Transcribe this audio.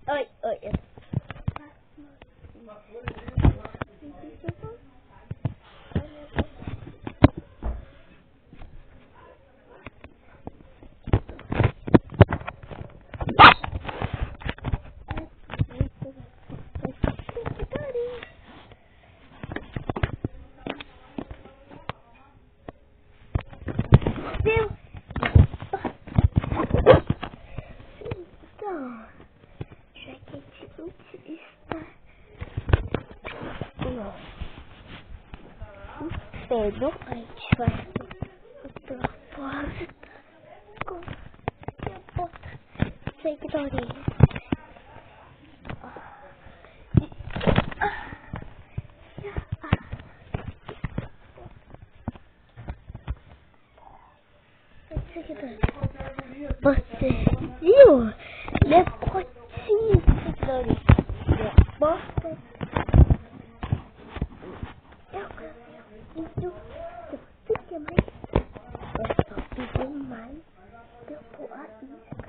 Oi, oi. Pedro, a gente vai com a porta seguidores. Você viu? Lepotinho seguidores. Porta. Fica mais. Eu só pedi mais. Eu vou a isca.